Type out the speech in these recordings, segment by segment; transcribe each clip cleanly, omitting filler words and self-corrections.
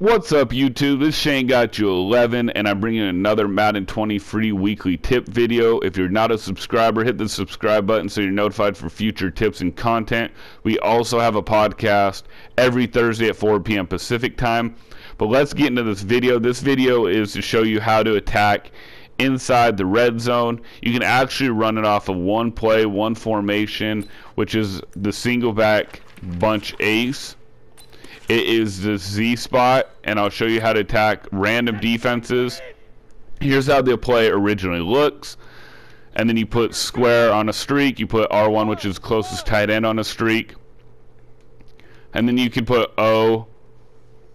What's up, YouTube? This is Shane got you 11, and I'm bringing another Madden 20 free weekly tip video. If you're not a subscriber, hit the subscribe button so you're notified for future tips and content. We also have a podcast every Thursday at 4 p.m. Pacific time. But let's get into this video. This video is to show you how to attack inside the red zone. You can actually run it off of one play, one formation, which is the single back bunch ace. It is the Z spot, and I'll show you how to attack random defenses. Here's how the play originally looks. And then you put square on a streak. You put R1, which is closest tight end, on a streak. And then you can put O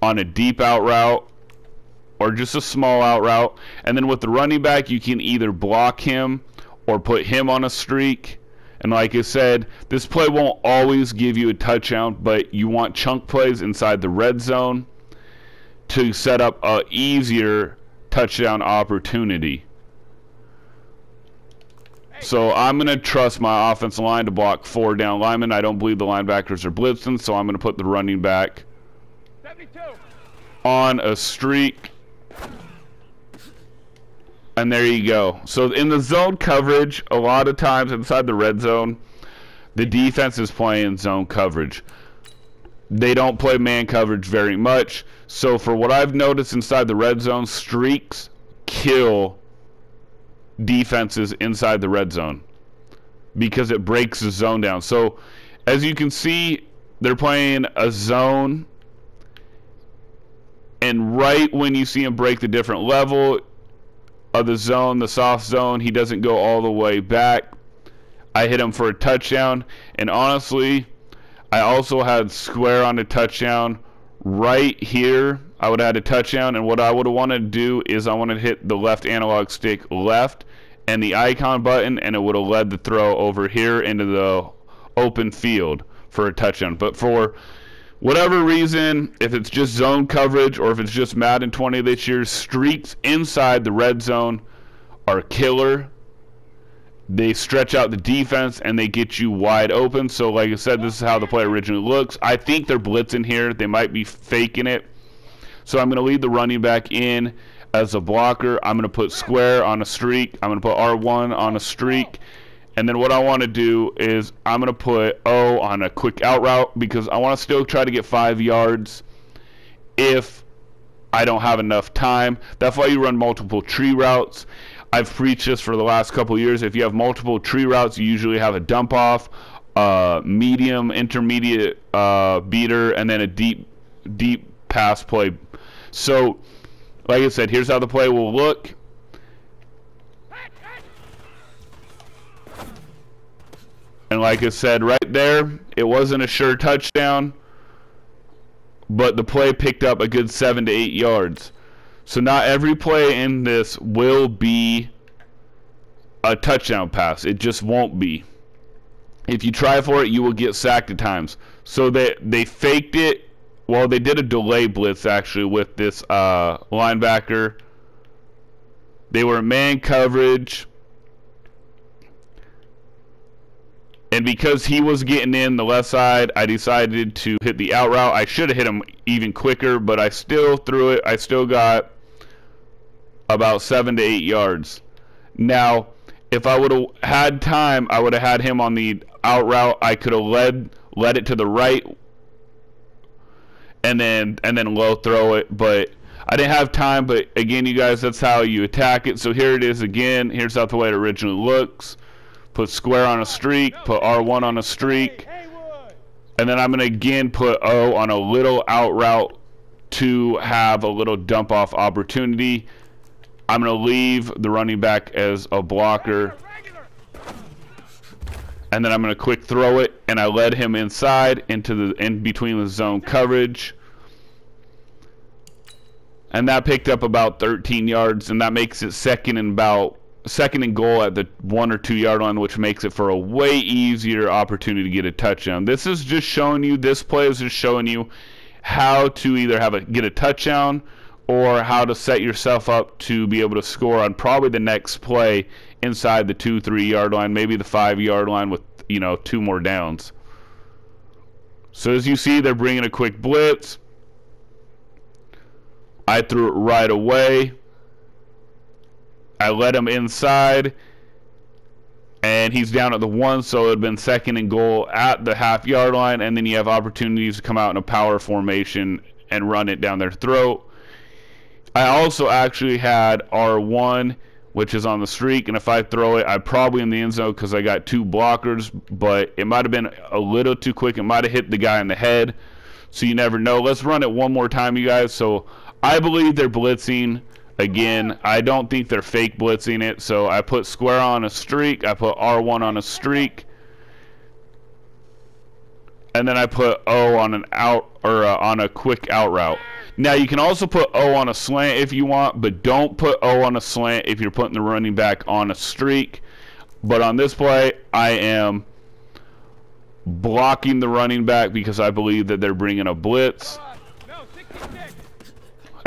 on a deep out route or just a small out route. And then with the running back, you can either block him or put him on a streak. And like I said, this play won't always give you a touchdown, but you want chunk plays inside the red zone to set up a easier touchdown opportunity. So I'm going to trust my offensive line to block 4 down linemen. I don't believe the linebackers are blitzing, so I'm going to put the running back 72 on a streak. And there you go. So in the zone coverage, a lot of times inside the red zone, the defense is playing zone coverage. They don't play man coverage very much. So for what I've noticed inside the red zone, streaks kill defenses inside the red zone because it breaks the zone down. So as you can see, they're playing a zone, and right when you see them break the different level of the zone, the soft zone, he doesn't go all the way back. I hit him for a touchdown, and honestly, I also had square on a touchdown right here. I would have had a touchdown, and what I would have wanted to do is I wanted to hit the left analog stick left and the icon button, and it would have led the throw over here into the open field for a touchdown. But for whatever reason, if it's just zone coverage or if it's just Madden 20 this year, streaks inside the red zone are killer. They stretch out the defense and they get you wide open. So like I said, this is how the play originally looks. I think they're blitzing here. They might be faking it. So I'm going to lead the running back in as a blocker. I'm going to put square on a streak. I'm going to put R1 on a streak. And then what I want to do is I'm going to put O on a quick out route because I want to still try to get 5 yards if I don't have enough time. That's why you run multiple tree routes. I've preached this for the last couple years. If you have multiple tree routes, you usually have a dump off, medium, intermediate beater, and then a deep pass play. So, like I said, here's how the play will look. And like I said, right there, it wasn't a sure touchdown, but the play picked up a good 7 to 8 yards. So not every play in this will be a touchdown pass. It just won't be. If you try for it, you will get sacked at times. So they faked it. Well, they did a delay blitz, actually, with this linebacker. They were man coverage. And because he was getting in the left side, I decided to hit the out route. I should have hit him even quicker, but I still threw it. I still got about 7 to 8 yards. Now, if I would have had time, I would have had him on the out route. I could have led it to the right and then low throw it, but I didn't have time. But again, you guys, that's how you attack it. So here it is again. Here's how the way it originally looks. Put square on a streak, put R1 on a streak, and then I'm going to again put O on a little out route to have a little dump off opportunity. I'm going to leave the running back as a blocker, and then I'm going to quick throw it, and I led him inside in between the zone coverage, and that picked up about 13 yards, and that makes it second and goal at the 1 or 2 yard line, which makes it for a way easier opportunity to get a touchdown. This is just showing you, this play is just showing you how to either get a touchdown or how to set yourself up to be able to score on probably the next play inside the 2-3 yard line, maybe the 5 yard line with 2 more downs. So as you see, they're bringing a quick blitz. I threw it right away. I let him inside, and he's down at the 1, so it would have been 2nd and goal at the half-yard line, and then you have opportunities to come out in a power formation and run it down their throat. I also actually had R1, which is on the streak, and if I throw it, I'm probably in the end zone because I got 2 blockers, but it might have been a little too quick. It might have hit the guy in the head, so you never know. Let's run it one more time, you guys. So I believe they're blitzing again. I don't think they're fake blitzing it, so I put square on a streak. I put R1 on a streak, and then I put O on an out, or on a quick out route. Now, you can also put O on a slant if you want, but don't put O on a slant if you're putting the running back on a streak. But on this play, I am blocking the running back because I believe that they're bringing a blitz.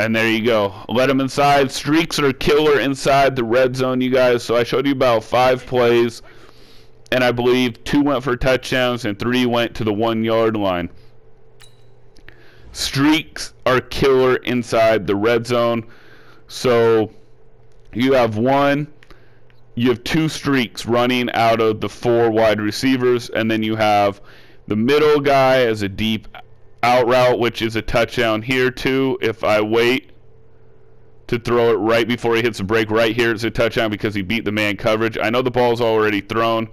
And there you go. Let them inside. Streaks are killer inside the red zone, you guys. So I showed you about 5 plays, and I believe 2 went for touchdowns and 3 went to the 1-yard line. Streaks are killer inside the red zone. So you have 2 streaks running out of the 4 wide receivers, and then you have the middle guy as a deep out route, which is a touchdown here too. If I wait to throw it right before he hits the break right here, it's a touchdown because he beat the man coverage. I know the ball's already thrown,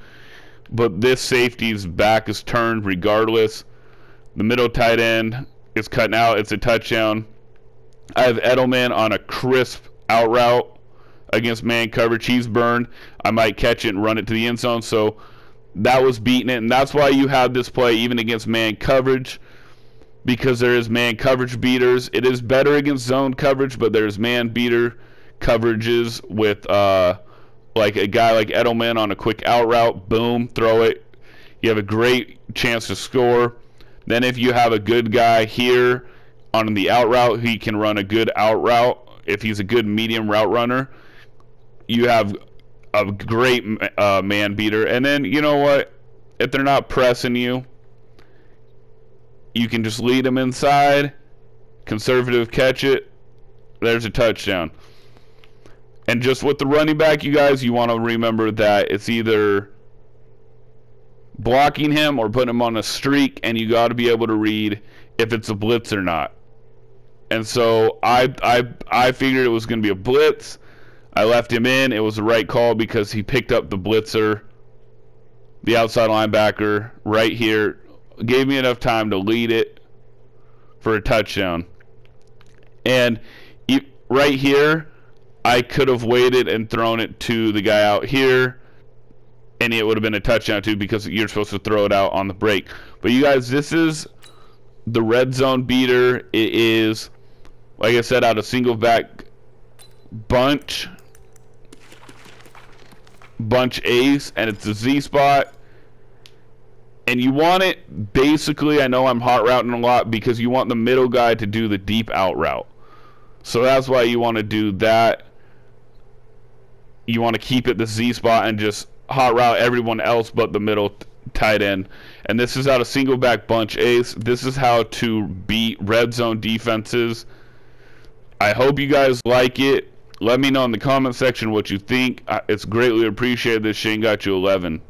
but this safety's back is turned regardless. The middle tight end is cutting out. It's a touchdown. I have Edelman on a crisp out route against man coverage. He's burned. I might catch it and run it to the end zone. So that was beating it, and that's why you have this play even against man coverage, because there is man coverage beaters. It is better against zone coverage, but there's man beater coverages with like a guy like Edelman on a quick out route. Boom, throw it. You have a great chance to score. Then if you have a good guy here on the out route, he can run a good out route. If he's a good medium route runner, you have a great man beater. And then, you know what? If they're not pressing you, you can just lead them inside, conservative catch it. There's a touchdown. And just with the running back, you guys, you want to remember that it's either blocking him or putting him on a streak, and you got to be able to read if it's a blitz or not. And so I figured it was going to be a blitz. I left him in. It was the right call because he picked up the blitzer, the outside linebacker right here. Gave me enough time to lead it for a touchdown. And right here, I could have waited and thrown it to the guy out here, and it would have been a touchdown too, because you're supposed to throw it out on the break. But you guys, this is the red zone beater. It is, like I said, out of single back bunch ace, and it's the Z spot. And you want it, basically, I know I'm hot routing a lot, because you want the middle guy to do the deep out route. So that's why you want to do that. You want to keep it the Z spot and just hot route everyone else but the middle tight end. And this is out of single back bunch ace. This is how to beat red zone defenses. I hope you guys like it. Let me know in the comment section what you think. It's greatly appreciated. This Shane got you 11.